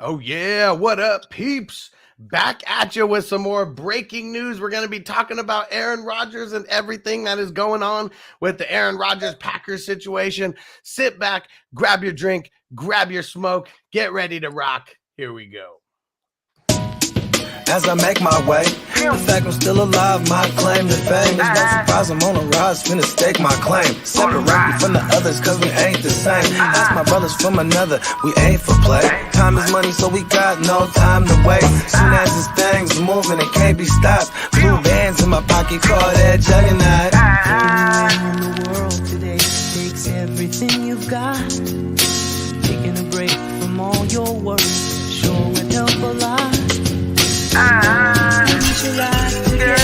Oh, yeah. What up, peeps? Back at you with some more breaking news. We're going to be talking about Aaron Rodgers and everything that is going on with the Aaron Rodgers Packers situation. Sit back, grab your drink, grab your smoke, get ready to rock. Here we go. As I make my way, the fact I'm still alive, my claim to fame. It's no surprise I'm on a rise, finna stake my claim. Separate me from the others, cause we ain't the same. Ask my brothers from another, we ain't for play. Time is money, so we got no time to waste. Soon as this thing's moving, it can't be stopped. Blue bands in my pocket, call that juggernaut. In the world today takes everything you've got. Taking a break from all your work sure would help a lot. Get your life together.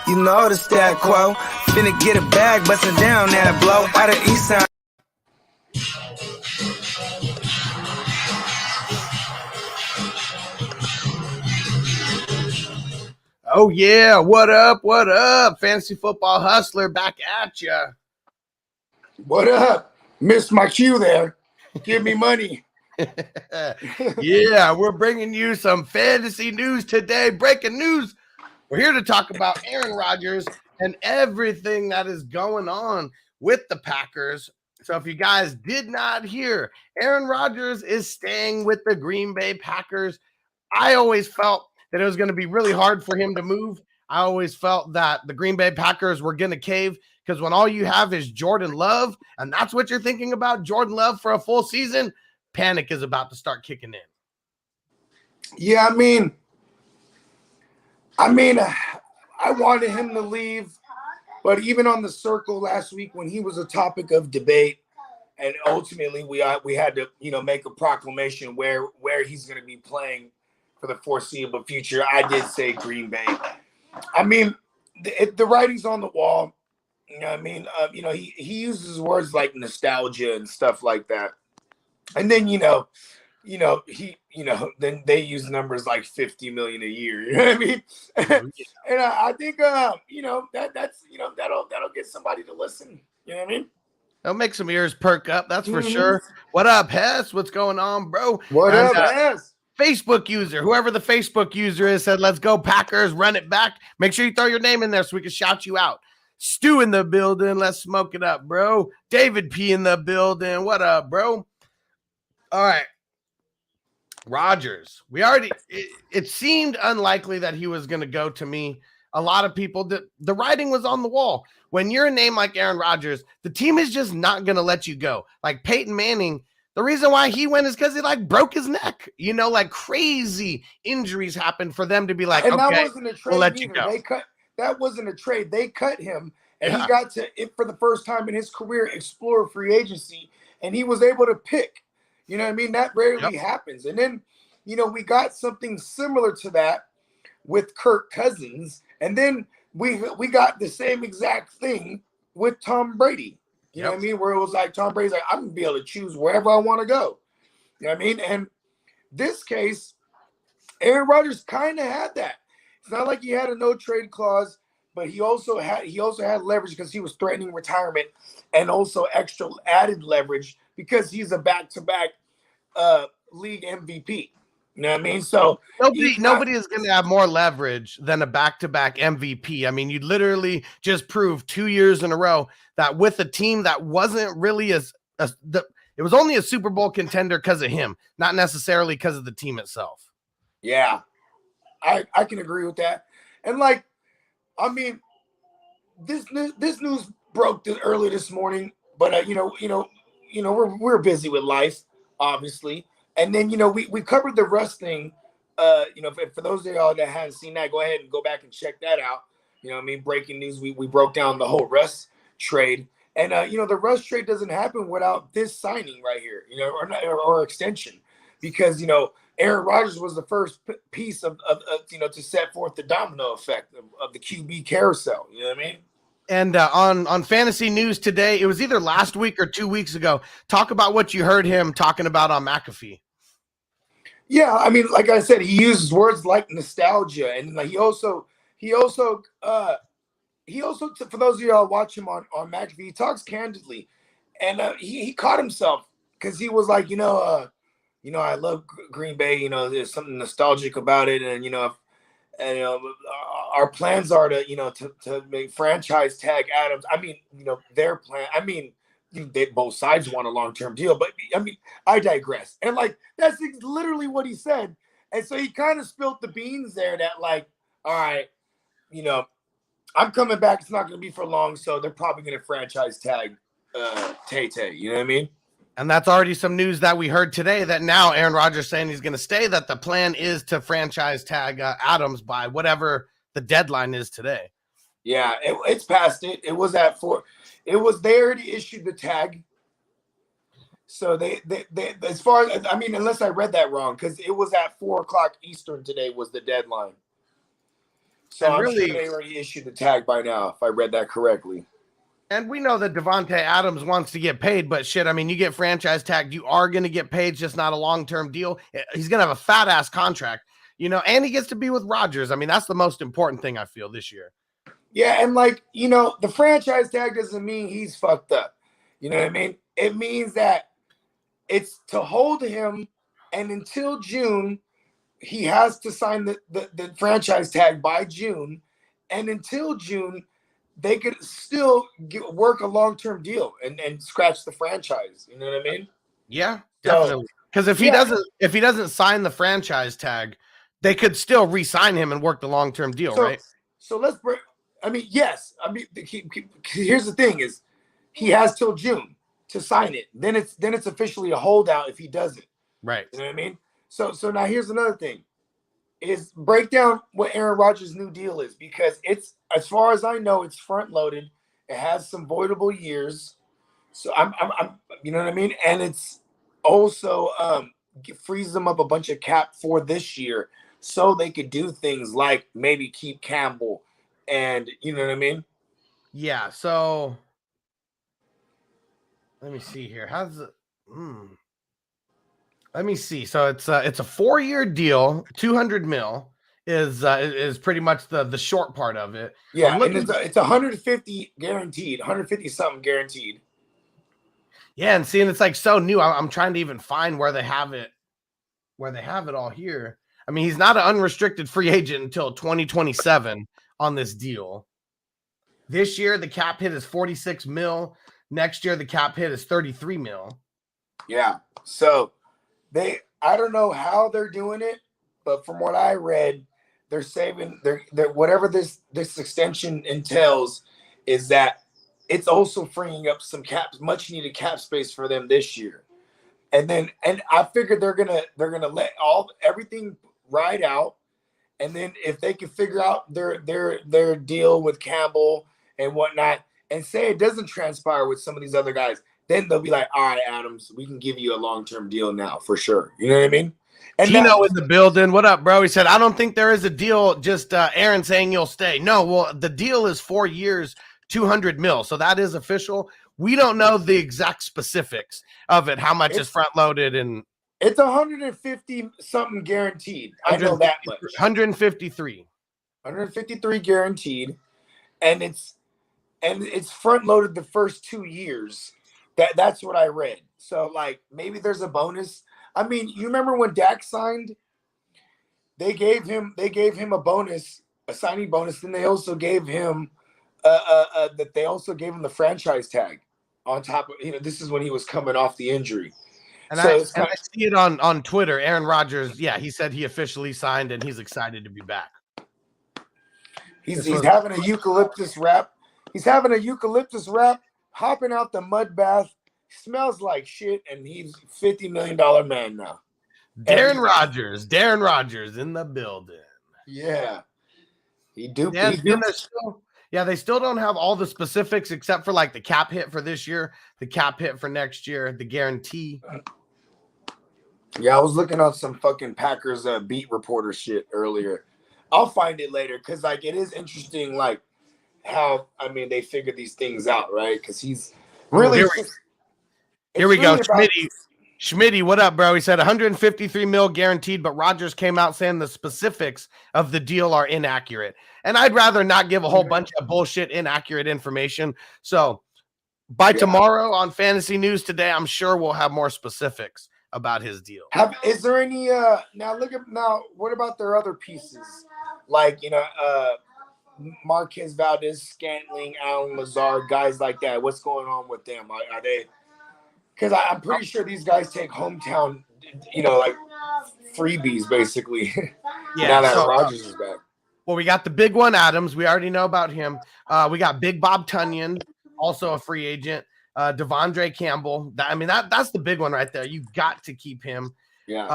You know the stat quo. Finna get a bag, bustin' down that blow. Out of East Side. Oh, yeah. What up? What up? Fantasy Football Hustler back at you. What up? Missed my cue there. Give me money. Yeah, we're bringing you some fantasy news today. Breaking news. We're here to talk about Aaron Rodgers and everything that is going on with the Packers. So if you guys did not hear, Aaron Rodgers is staying with the Green Bay Packers. I always felt that it was going to be really hard for him to move. I always felt that the Green Bay Packers were going to cave because when all you have is Jordan Love, and that's what you're thinking about, Jordan Love for a full season, panic is about to start kicking in. Yeah, I mean, I wanted him to leave, but even on the circle last week when he was a topic of debate, and ultimately we had to make a proclamation where he's going to be playing for the foreseeable future. I did say Green Bay. I mean, the writing's on the wall. You know what I mean? He uses words like nostalgia and stuff like that. And then, then they use numbers like 50 million a year. You know what I mean? And I think, that'll get somebody to listen. You know what I mean? That'll make some ears perk up. That's for sure. What up, Hess? What's going on, bro? What up, Hess? Facebook user, whoever the Facebook user is, said, let's go Packers, run it back. Make sure you throw your name in there so we can shout you out. Stu in the building. Let's smoke it up, bro. David P in the building. What up, bro? All right. Rodgers. It seemed unlikely that he was going to go to me. A lot of people, the writing was on the wall. When you're a name like Aaron Rodgers, the team is just not going to let you go. Like Peyton Manning, the reason why he went is because he broke his neck. Crazy injuries happened for them to be like, and okay, that wasn't a trade we'll let either. you go. That wasn't a trade. They cut him, and he got to, for the first time in his career, explore free agency, and he was able to pick. You know what I mean? That rarely happens. And then, we got something similar to that with Kirk Cousins, and then we got the same exact thing with Tom Brady. You know what I mean? Where it was like Tom Brady's like, I'm gonna be able to choose wherever I want to go. You know what I mean? And this case, Aaron Rodgers kind of had that. It's not like he had a no trade clause, but he also had leverage because he was threatening retirement, and also extra added leverage because he's a back-to-back league MVP. You know what I mean? So nobody is going to have more leverage than a back-to-back MVP. I mean, you literally just proved 2 years in a row that with a team that wasn't really it was only a Super Bowl contender because of him, not necessarily because of the team itself. Yeah, I can agree with that. And this news broke early this morning, but we're busy with life, obviously. And then we covered the Russ thing. For those of y'all that haven't seen that, go ahead and go back and check that out. You know what I mean? Breaking news. We broke down the whole Russ trade, and the Russ trade doesn't happen without this signing right here, or extension, because Aaron Rodgers was the first piece of to set forth the domino effect of the QB carousel. You know what I mean? And on fantasy news today, it was either last week or 2 weeks ago. Talk about what you heard him talking about on McAfee. Yeah, I mean, like I said, he uses words like nostalgia, and he also for those of y'all watch him on McAfee, he talks candidly, and he caught himself because he was like, I love Green Bay. There's something nostalgic about it, and our plans are to make franchise tag Adams. I mean, their plan. I mean, both sides want a long-term deal, but I mean, I digress. And like that's literally what he said. And so he kind of spilt the beans there that like, all right, I'm coming back. It's not going to be for long, so they're probably going to franchise tag Tay. You know what I mean? And that's already some news that we heard today that now Aaron Rodgers saying he's going to stay, that the plan is to franchise tag Adams by whatever the deadline is today. Yeah, it's past it. It was at 4. They already issued the tag. So they as far as, I mean, unless I read that wrong, because it was at 4:00 Eastern today was the deadline. So I'm sure they already issued the tag by now, if I read that correctly. And we know that Devontae Adams wants to get paid, but shit, I mean, you get franchise tagged, you are going to get paid, just not a long-term deal. He's going to have a fat-ass contract, and he gets to be with Rodgers. I mean, that's the most important thing I feel this year. Yeah, and like, the franchise tag doesn't mean he's fucked up. You know what I mean? It means that it's to hold him, and until June, he has to sign the franchise tag by June, and until June, they could still work a long-term deal and scratch the franchise. You know what I mean? Yeah, definitely. Because if he doesn't sign the franchise tag, they could still re-sign him and work the long-term deal, right? So let's break. I mean, yes. I mean, here's the thing: is he has till June to sign it. Then it's officially a holdout if he doesn't. Right. You know what I mean? So now here's another thing: is break down what Aaron Rodgers' new deal is, because it's, as far as I know, it's front loaded. It has some voidable years. So I'm you know what I mean? And it's also frees them up a bunch of cap for this year, so they could do things like maybe keep Campbell, and you know what I mean? Yeah. So let me see here. How's it? Let me see. So it's a 4-year deal. 200 mil is pretty much the short part of it. Yeah, and it's 150 guaranteed, 150 something guaranteed. Yeah, and seeing it's like so new. I'm trying to even find where they have it all here. I mean, he's not an unrestricted free agent until 2027 on this deal. This year, the cap hit is 46 mil. Next year, the cap hit is 33 mil. Yeah. So I don't know how they're doing it, but from what I read, they're saving they're whatever this extension entails is that it's also freeing up some much needed cap space for them this year. And I figured they're gonna let everything ride out, and then if they can figure out their deal with Campbell and whatnot, and say it doesn't transpire with some of these other guys, then they'll be like, all right, Adams, we can give you a long-term deal now for sure. You know what I mean? And Tino in the building. What up, bro? He said, I don't think there is a deal. Just Aaron saying you'll stay. No, well, the deal is 4 years, 200 mil. So that is official. We don't know the exact specifics of it, how much is front loaded, and it's 150 something guaranteed. I know that much. 153 guaranteed, and it's front loaded the first 2 years. That's what I read. So like maybe there's a bonus. I mean, you remember when Dak signed? They gave him a bonus, a signing bonus. Then they also gave him the franchise tag on top of, this is when he was coming off the injury. And I see it on Twitter. Aaron Rodgers, yeah, he said he officially signed and he's excited to be back. He's having a eucalyptus wrap. He's having a eucalyptus wrap, hopping out the mud bath. Smells like shit, and he's $50 million man now. Darren Rodgers in the building. Yeah. They still don't have all the specifics except for like the cap hit for this year, the cap hit for next year, the guarantee. Yeah, I was looking at some fucking Packers beat reporter shit earlier. I'll find it later because like it is interesting, like how they figure these things out, right? Because he's really. Here we go. Schmitty, what up, bro? He said 153 mil guaranteed, but Rodgers came out saying the specifics of the deal are inaccurate. And I'd rather not give a whole bunch of bullshit, inaccurate information. So by tomorrow on Fantasy News today, I'm sure we'll have more specifics about his deal. Is there any now what about their other pieces? Like, Marquez Valdez, Scantling, Alan Lazard, guys like that. What's going on with them? Are they, because I'm pretty sure these guys take hometown, like freebies basically. Yeah, now that Rodgers is back. Well, we got the big one, Adams. We already know about him. We got Big Bob Tunyon, also a free agent. Devondre Campbell. That's the big one right there. You got to keep him. Yeah.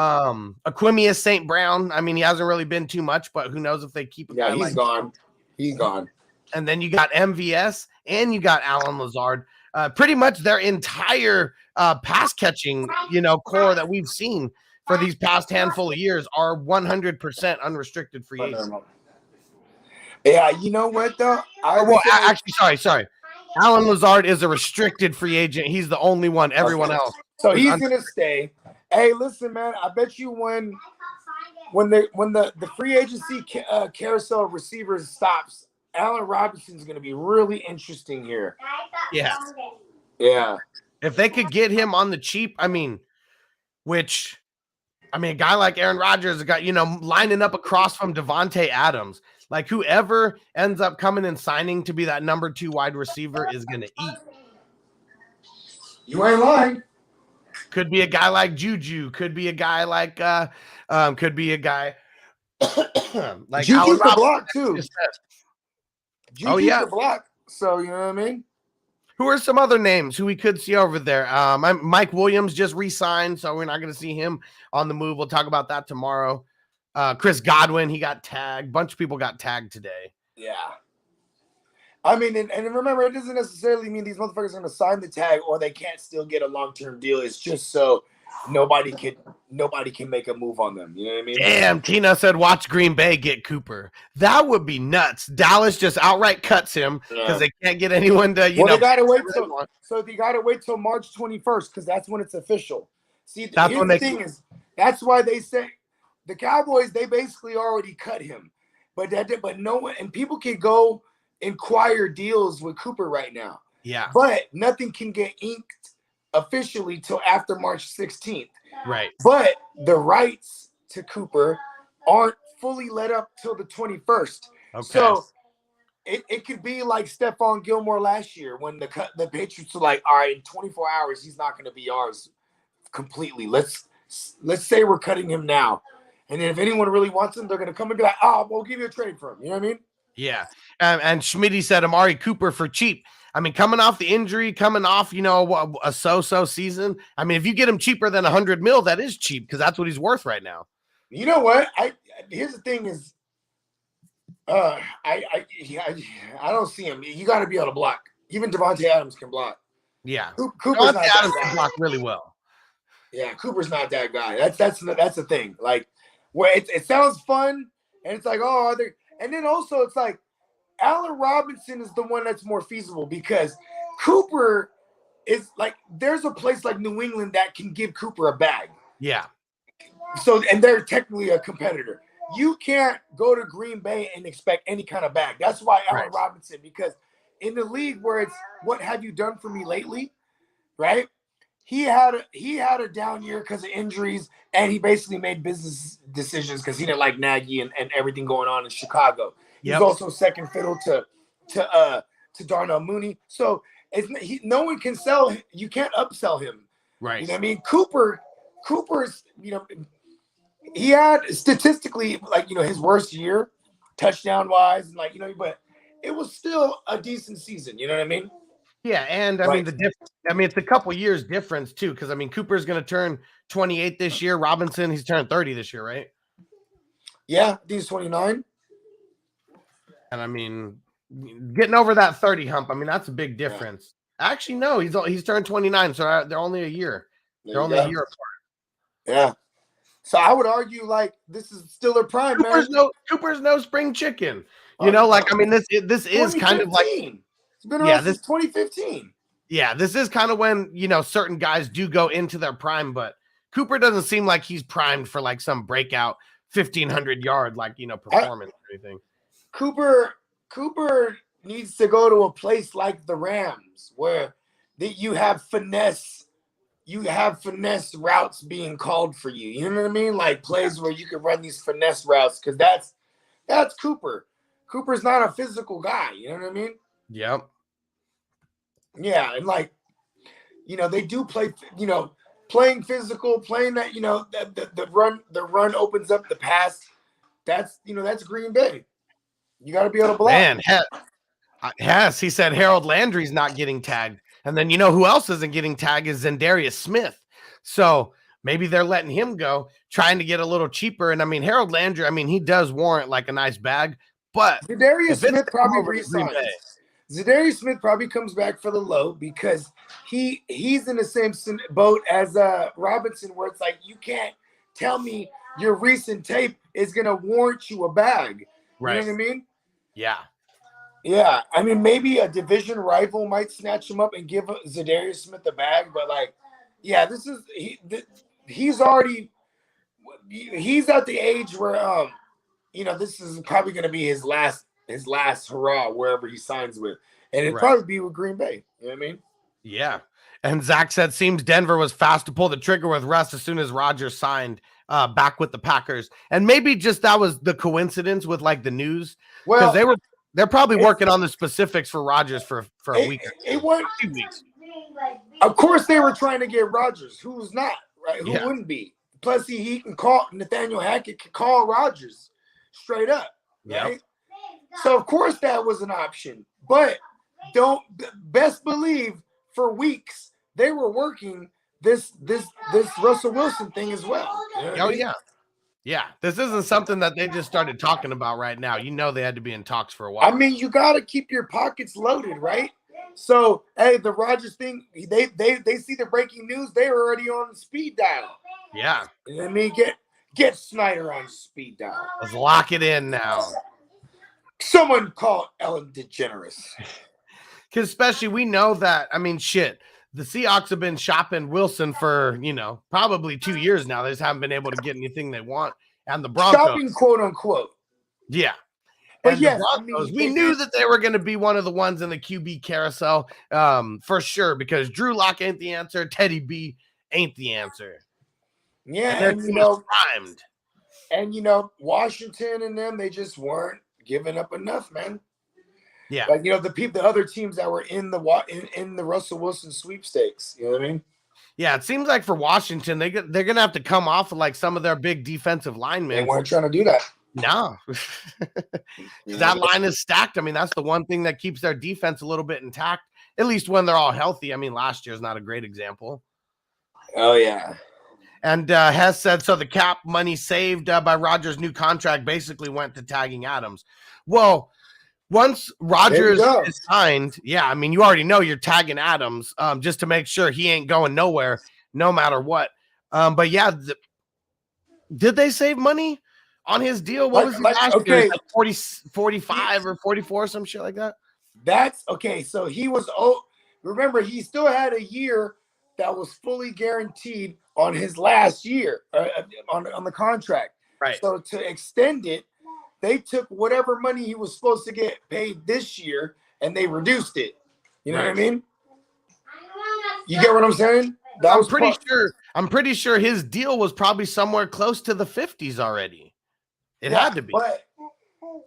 Aquimius St. Brown. I mean, he hasn't really been too much, but who knows if they keep a guy he's like gone. He's gone. And then you got MVS and you got Alan Lazard. Pretty much their entire pass catching, core that we've seen for these past handful of years are 100% unrestricted free agents. Yeah, you know what though? Sorry. Alan Lazard is a restricted free agent. He's the only one. Everyone else. So he's gonna stay. Hey, listen, man. I bet you when the free agency carousel of receivers stops, Allen Robinson's gonna be really interesting here. Yeah. Yeah. If they could get him on the cheap, a guy like Aaron Rodgers got, lining up across from Devontae Adams. Like, whoever ends up coming and signing to be that number 2 wide receiver is going to eat. You ain't lying. Could be a guy like Juju. Could be a guy like like Juju's the block too. Juju's the block. So you know what I mean? Who are some other names who we could see over there? Mike Williams just re-signed, so we're not going to see him on the move. We'll talk about that tomorrow. Chris Godwin, he got tagged. Bunch of people got tagged today. Yeah. I mean, and remember, it doesn't necessarily mean these motherfuckers are going to sign the tag or they can't still get a long-term deal. It's just so nobody can make a move on them. You know what I mean? Damn, Tina said watch Green Bay get Cooper. That would be nuts. Dallas just outright cuts him because they can't get anyone to, they gotta wait they gotta wait till March 21st because that's when it's official. See, that's why they say the Cowboys, they basically already cut him. But no one, and people can go inquire deals with Cooper right now. Yeah. But nothing can get inked officially till after March 16th. Right. But the rights to Cooper aren't fully let up till the 21st. Okay. So it could be like Stephon Gilmore last year when the Patriots were like, all right, in 24 hours, he's not going to be ours completely. Let's say we're cutting him now. And then if anyone really wants him, they're going to come and be like, we'll give you a trade for him. You know what I mean? Yeah. And Schmitty said Amari Cooper for cheap. I mean, coming off the injury, coming off, a so-so season. I mean, if you get him cheaper than $100 million, that is cheap because that's what he's worth right now. You know what? Here's the thing is, I don't see him. You got to be able to block. Even Devontae Adams can block. Yeah. Cooper's not Adams that guy. can block really well. Yeah, Cooper's not that guy. That's the thing. Like, where it sounds fun, and it's like, and then also it's like Allen Robinson is the one that's more feasible because Cooper is like, there's a place like New England that can give Cooper a bag. Yeah. So, and they're technically a competitor. You can't go to Green Bay and expect any kind of bag. That's why Allen Robinson, because in the league where it's what have you done for me lately, right? He had a down year because of injuries, and he basically made business decisions because he didn't like Nagy and everything going on in Chicago. He's also second fiddle to Darnell Mooney. So no one can sell him. You can't upsell him. Right. You know what I mean? Cooper's, he had statistically, his worst year, touchdown wise, and but it was still a decent season. You know what I mean? Yeah, and it's a couple years difference too, because Cooper's going to turn 28 this year. Robinson, he's turned 30 this year, right? Yeah, I think he's 29. And getting over that 30 hump, that's a big difference. Yeah. Actually, no, he's turned 29, so they're only a year. They're only a year apart. Yeah. So I would argue this is still their prime. Cooper's no spring chicken. This is kind of like. It's been around since 2015. Yeah, this is kind of when, certain guys do go into their prime, but Cooper doesn't seem like he's primed for some breakout 1,500-yard performance or anything. Cooper needs to go to a place like the Rams where that you have finesse routes being called for you. You know what I mean? Like plays where you can run these finesse routes, because that's Cooper. Cooper's not a physical guy. You know what I mean? Yep. Yeah, and like, they do play. Playing physical, playing that. The run opens up the pass. That's Green Bay. You got to be able to block. Man, Hess, he said Harold Landry's not getting tagged. And then who else isn't getting tagged is Zendarius Smith. So maybe they're letting him go, trying to get a little cheaper. And I mean, Harold Landry, he does warrant like a nice bag, but Zendarius Smith probably resigns. Zendarius Smith probably comes back for the low, because he's in the same boat as Robinson, where it's like, you can't tell me your recent tape is going to warrant you a bag. Right. You know what I mean? Yeah. Yeah. I mean, maybe a division rival might snatch him up and give Zendarius Smith a bag, but like, yeah, he's at the age where, this is probably going to be his last hurrah wherever he signs with. And it'd probably be with Green Bay. You know what I mean? Yeah. And Zach said, seems Denver was fast to pull the trigger with Russ as soon as Rodgers signed back with the Packers. And maybe just that was the coincidence with like the news. Well, they're probably working on the specifics for Rodgers for a week. It went 2 weeks. Of course they were trying to get Rodgers, who's not, right? Who wouldn't be? Plus he can call, Nathaniel Hackett can call Rodgers straight up. Right? Yep. So of course that was an option. But best believe for weeks they were working this Russell Wilson thing as well. You know yeah. Yeah. This isn't something that they just started talking about right now. They had to be in talks for a while. I mean, you gotta keep your pockets loaded, right? So hey, the Rodgers thing, they see the breaking news, they're already on speed dial. Yeah. I mean, get Snyder on speed dial. Let's lock it in now. Someone call Ellen DeGeneres. Because especially we know that, the Seahawks have been shopping Wilson for, probably 2 years now. They just haven't been able to get anything they want. And the Broncos. Shopping, quote unquote. Yeah. But yes, we knew that they were going to be one of the ones in the QB carousel for sure, because Drew Lock ain't the answer. Teddy B ain't the answer. Yeah. And primed. And, Washington and them, they just weren't giving up enough, man. Yeah. Like, the other teams that were in the Russell Wilson sweepstakes, you know what I mean? Yeah, it seems like for Washington, they're going to have to come off of like some of their big defensive linemen. They weren't trying to do that. No. That line is stacked. That's the one thing that keeps their defense a little bit intact, at least when they're all healthy. Last year's not a great example. Oh, yeah. And Hess said, so the cap money saved by Rodgers' new contract basically went to tagging Adams. Well, once Rodgers is signed, you already know you're tagging Adams just to make sure he ain't going nowhere, no matter what. But yeah, did they save money on his deal? What was he last year? Like 45 or 44, some shit like that? That's okay. So he was, remember, he still had a year that was fully guaranteed on his last year on the contract. Right. So to extend it, they took whatever money he was supposed to get paid this year and they reduced it. You know what I mean? You get what I'm saying? I'm pretty sure his deal was probably somewhere close to the 50s already. It had to be. But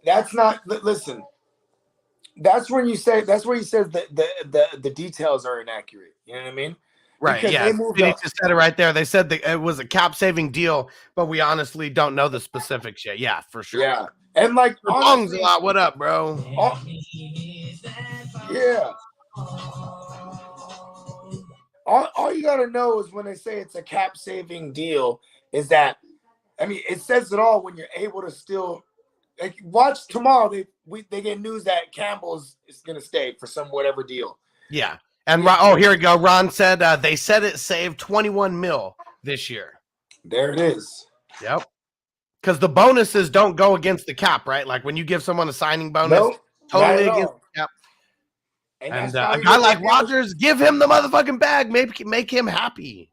that's not, listen. That's where he says that the details are inaccurate. You know what I mean? Right. Because they just said it right there. They said that it was a cap saving deal, but we honestly don't know the specifics yet. Yeah, for sure. Yeah. And like honestly, a lot. What up, bro? Yeah. All you gotta know is when they say it's a cap saving deal, is that it says it all when you're able to still watch tomorrow. They get news that Campbell is gonna stay for some whatever deal. Yeah. And here we go. Ron said they said it saved 21 mil this year. There it is. Yep. Because the bonuses don't go against the cap, right? Like when you give someone a signing bonus, totally against the cap. And a guy like Rodgers, give him the motherfucking bag. Maybe make him happy.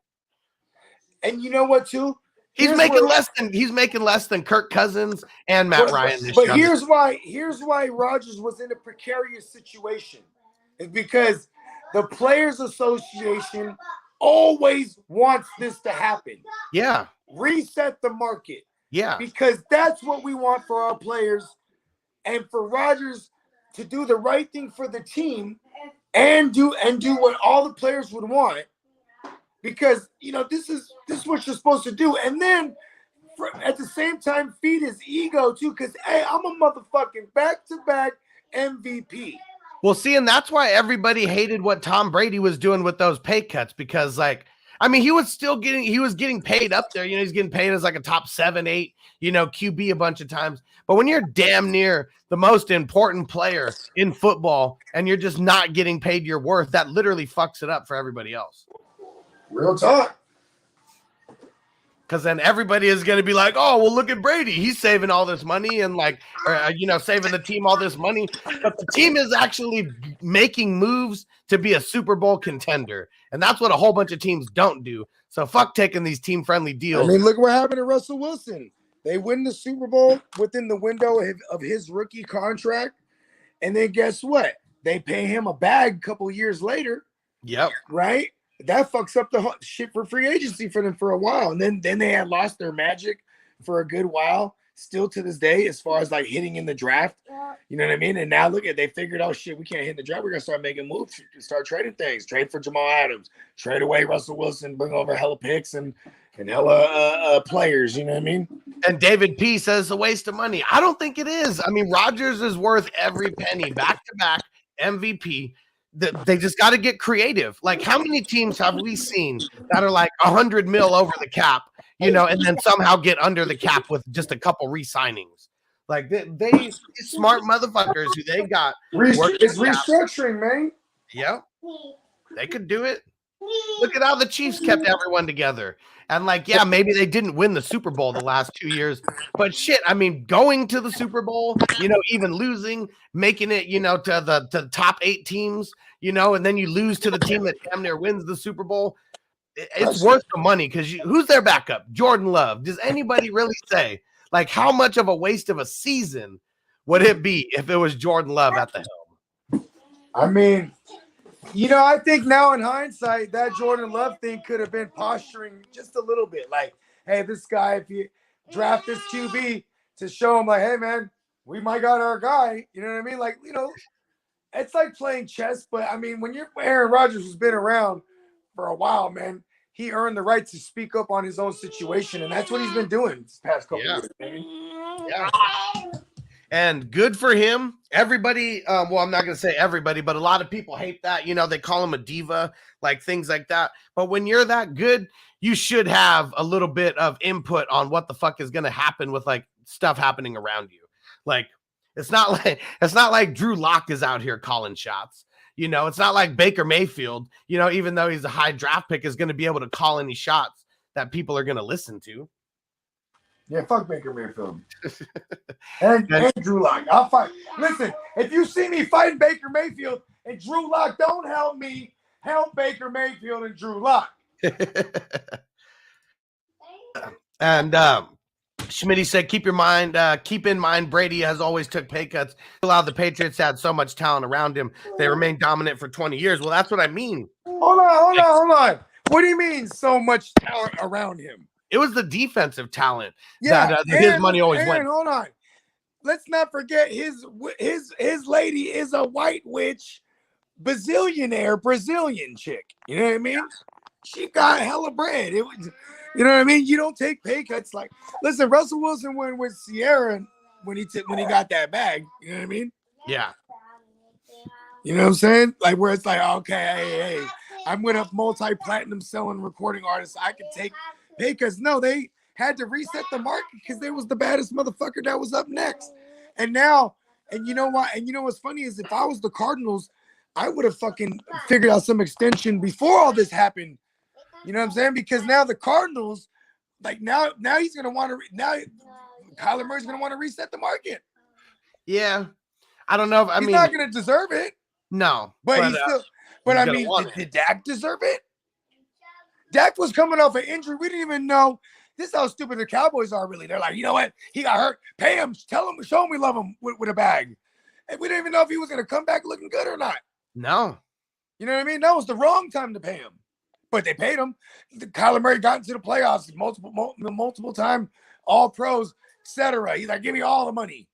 And you know what, too? He's making less than Kirk Cousins and Matt Ryan this year. But here's why Rodgers was in a precarious situation. Is because the Players Association always wants this to happen. Yeah. Reset the market. Yeah. Because that's what we want for our players, and for Rodgers to do the right thing for the team and do what all the players would want. Because this is what you're supposed to do. And then at the same time, feed his ego too, because hey, I'm a motherfucking back-to-back MVP. Well, see, and that's why everybody hated what Tom Brady was doing with those pay cuts, because he was getting paid up there. He's getting paid as like a top 7, 8, QB a bunch of times. But when you're damn near the most important player in football and you're just not getting paid your worth, that literally fucks it up for everybody else. Real talk. Because then everybody is going to be like, oh, well, look at Brady. He's saving all this money and saving the team all this money. But the team is actually making moves to be a Super Bowl contender. And that's what a whole bunch of teams don't do. So fuck taking these team-friendly deals. Look what happened to Russell Wilson. They win the Super Bowl within the window of his rookie contract. And then guess what? They pay him a bag a couple years later. Yep. Right? That fucks up the shit for free agency for them for a while. And then they had lost their magic for a good while, still to this day, as far as like hitting in the draft. You know what I mean? And now they figured out, shit, we can't hit the draft. We're going to start making moves, start trading things. Trade for Jamal Adams, trade away Russell Wilson, bring over hella picks and hella players. You know what I mean? And David P says it's a waste of money. I don't think it is. Rodgers is worth every penny, back-to-back MVP. They just got to get creative. Like, how many teams have we seen that are like $100 million over the cap, and then somehow get under the cap with just a couple re-signings? Like, they smart motherfuckers who they got. It's restructuring, man. Yeah, they could do it. Look at how the Chiefs kept everyone together. And maybe they didn't win the Super Bowl the last 2 years, but shit, going to the Super Bowl, even losing, making it, to the top 8 teams, and then you lose to the team that damn near wins the Super Bowl. It's worth the money because who's their backup? Jordan Love. Does anybody really say how much of a waste of a season would it be if it was Jordan Love at the helm? I think now in hindsight, that Jordan Love thing could have been posturing just a little bit. Like, hey, this guy, if you draft this QB to show him, like, hey, man, we might got our guy. You know what I mean? Like, it's like playing chess. But, when you're Aaron Rodgers, who's been around for a while, man, he earned the right to speak up on his own situation. And that's what he's been doing this past couple years. Yeah. And good for him. Everybody, well, I'm not going to say everybody, but a lot of people hate that. They call him a diva, things like that. But when you're that good, you should have a little bit of input on what the fuck is going to happen with stuff happening around you. It's not like Drew Lock is out here calling shots. It's not like Baker Mayfield, even though he's a high draft pick, is going to be able to call any shots that people are going to listen to. Yeah, fuck Baker Mayfield. and Drew Lock. I'll fight. Listen, if you see me fighting Baker Mayfield and Drew Lock, don't help me. Help Baker Mayfield and Drew Lock. And Schmitty said, keep in mind, Brady has always took pay cuts. The Patriots had so much talent around him. They remained dominant for 20 years. Well, that's what I mean. Hold on. What do you mean so much talent around him? It was the defensive talent that his money always went. Hold on. Let's not forget his lady is a white witch, bazillionaire Brazilian chick. You know what I mean? She got hella bread. It was, you know what I mean? You don't take pay cuts. Listen, Russell Wilson went with Sierra when he got that bag. You know what I mean? Yeah. You know what I'm saying? Where it's okay, hey, I'm with a multi-platinum selling recording artist. I can take pay cuts. No, they had to reset the market because they was the baddest motherfucker that was up next. And you know what? And you know what's funny is if I was the Cardinals, I would have fucking figured out some extension before all this happened. You know what I'm saying? Because now the Cardinals, now he's gonna want to. Now Kyler Murray's gonna want to reset the market. Yeah, I don't know. He's not gonna deserve it. No, but he's still. But did Dak deserve it? Dak was coming off an injury. We didn't even know. This is how stupid the Cowboys are. Really, they're like, you know what? He got hurt. Pay him. Tell him. Show him we love him with a bag. And we didn't even know if he was gonna come back looking good or not. No. You know what I mean? That was the wrong time to pay him, but they paid him. Kyler Murray got into the playoffs multiple time, all pros, etc. He's like, give me all the money.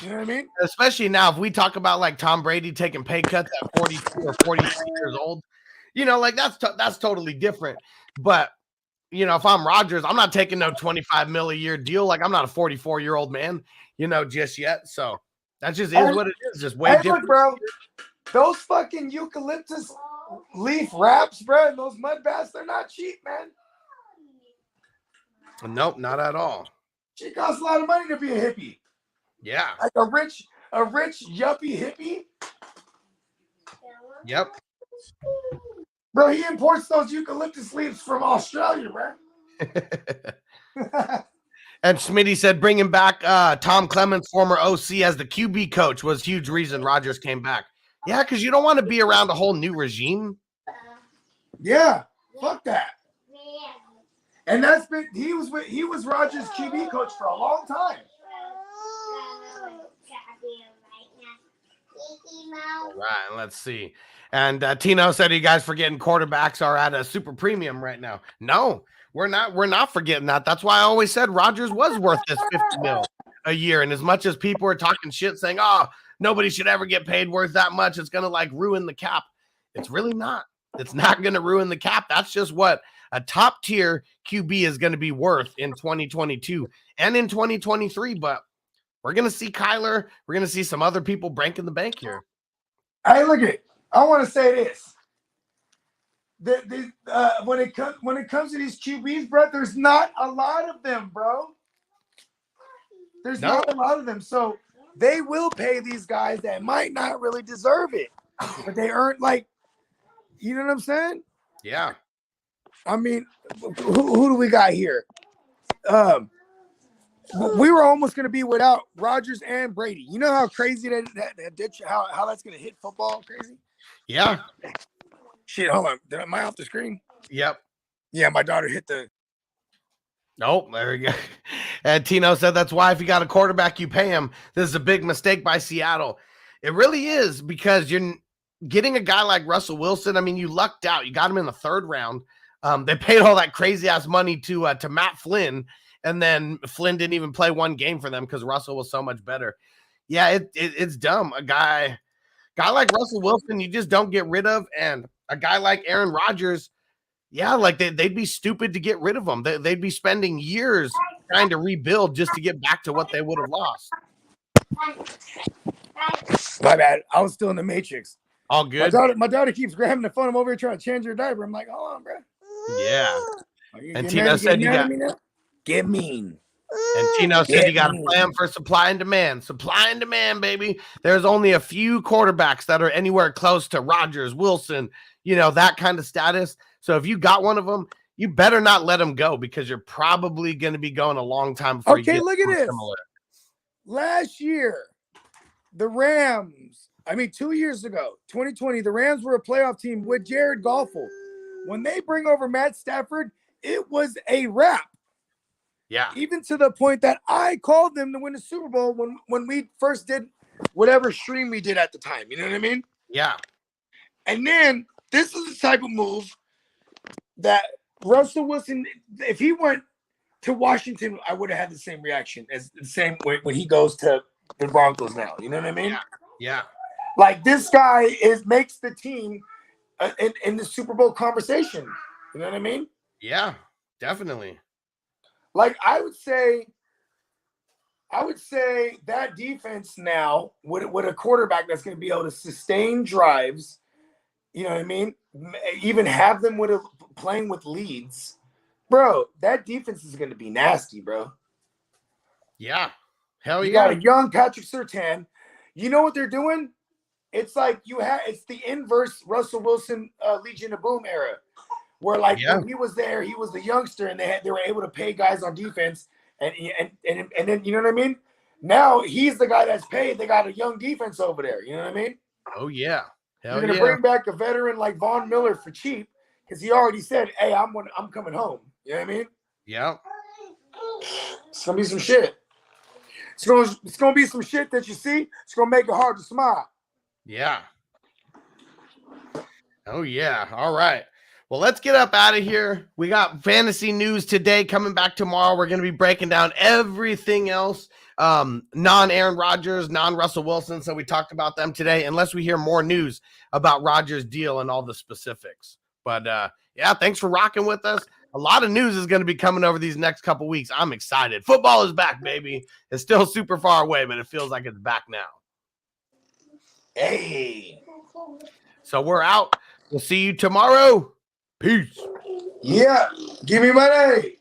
You know what I mean? Especially now, if we talk about like Tom Brady taking pay cuts at 42 or 43 years old, like that's totally different. But if I'm Rodgers, I'm not taking no $25 million a year deal. Like I'm not a 44-year-old man, just yet. So that just is what it is. Just way different, look, bro. Those fucking eucalyptus leaf wraps, bro, and those mud baths, they're not cheap, man. Nope, not at all. She costs a lot of money to be a hippie. Yeah. Like a rich yuppie hippie. Yep. Bro, he imports those eucalyptus leaves from Australia, bro. And Smitty said bringing back Tom Clements, former OC, as the QB coach was huge reason Rodgers came back. Yeah, because you don't want to be around a whole new regime. Yeah, fuck that. And he was Rodgers' QB coach for a long time. Right, let's see. And Tino said, you guys forgetting quarterbacks are at a super premium right now. No, we're not forgetting that. That's why I always said Rodgers was worth this $50 million a year. And as much as people are talking shit saying, oh, nobody should ever get paid worth that much, it's going to like ruin the cap. It's really not. It's not going to ruin the cap. That's just what a top tier QB is going to be worth in 2022 and in 2023. But we're going to see Kyler. We're going to see some other people breaking the bank here. Hey, look at it. I want to say this. When it comes to these QBs, bro, there's not a lot of them, bro. There's not a lot of them. So they will pay these guys that might not really deserve it. But they earn, like, you know what I'm saying? Yeah. I mean, who do we got here? We were almost going to be without Rodgers and Brady. You know how crazy how that's going to hit football crazy? Yeah. Shit, hold on. Am I off the screen? Yep. Yeah, my daughter hit the. Nope, there we go. And Tino said that's why if you got a quarterback, you pay him. This is a big mistake by Seattle. It really is, because you're getting a guy like Russell Wilson. I mean, you lucked out. You got him in the third round. They paid all that crazy ass money to Matt Flynn, and then Flynn didn't even play one game for them because Russell was so much better. Yeah, it's dumb. A guy like Russell Wilson, you just don't get rid of, and a guy like Aaron Rodgers, yeah, like they'd be stupid to get rid of him. They'd be spending years trying to rebuild just to get back to what they would have lost. My bad. I was still in the Matrix. All good. My daughter keeps grabbing the phone. I'm over here trying to change her diaper. I'm like, hold on, bro. Yeah. And Tino said you got get mean. And Tino said you got a plan for supply and demand. Supply and demand, baby. There's only a few quarterbacks that are anywhere close to Rodgers, Wilson, that kind of status. So if you got one of them, you better not let them go, because you're probably going to be going a long time before you get look at this. Similar. Last year, the Rams, 2 years ago, 2020, the Rams were a playoff team with Jared Goffel. When they bring over Matt Stafford, it was a wrap. Yeah. Even to the point that I called them to win the Super Bowl when we first did whatever stream we did at the time. You know what I mean? Yeah. And then this is the type of move that Russell Wilson, if he went to Washington, I would have had the same reaction as the same when he goes to the Broncos now. You know what I mean? Yeah. Like, this guy makes the team in the Super Bowl conversation. You know what I mean? Yeah, definitely. Like, I would say that defense now with a quarterback that's going to be able to sustain drives, you know what I mean? Even have them playing with leads. Bro, that defense is going to be nasty, bro. Yeah. Hell yeah. You got a young Patrick Surtain. You know what they're doing? It's like it's the inverse Russell Wilson Legion of Boom era. Where when he was there, he was the youngster, and they were able to pay guys on defense, and then you know what I mean. Now he's the guy that's paid. They got a young defense over there. You know what I mean? Oh yeah, you're gonna bring back a veteran like Von Miller for cheap, because he already said, "Hey, I'm coming home." You know what I mean? Yeah. It's gonna be some shit. It's gonna be some shit that you see. It's gonna make it hard to smile. Yeah. Oh, yeah. All right. Well, let's get up out of here. We got fantasy news today, coming back tomorrow. We're going to be breaking down everything else, non-Aaron Rodgers, non-Russell Wilson. So we talked about them today, unless we hear more news about Rodgers' deal and all the specifics. But yeah, thanks for rocking with us. A lot of news is going to be coming over these next couple weeks. I'm excited. Football is back, baby. It's still super far away, but it feels like it's back now. Hey. So we're out. We'll see you tomorrow. Peace. Yeah. Give me money.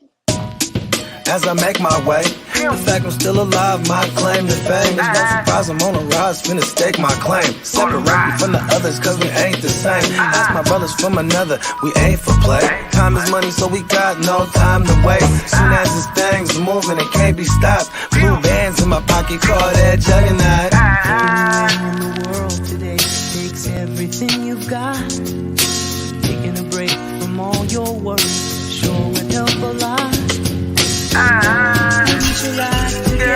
As I make my way, the fact I'm still alive, my claim to fame. It's no surprise I'm on a rise, finna stake my claim. Separate me from the others, cause we ain't the same. Ask my brothers from another, we ain't for play. Time is money, so we got no time to waste. Soon as this thing's moving, it can't be stopped. Blue bands in my pocket, call that juggernaut. In the world today takes everything you've got. Taking a break from all your worries sure would help a lot. Get your life together.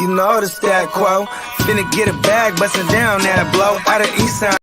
You know the stat quo. Finna get a bag, bustin' down that blow. Out of East Side,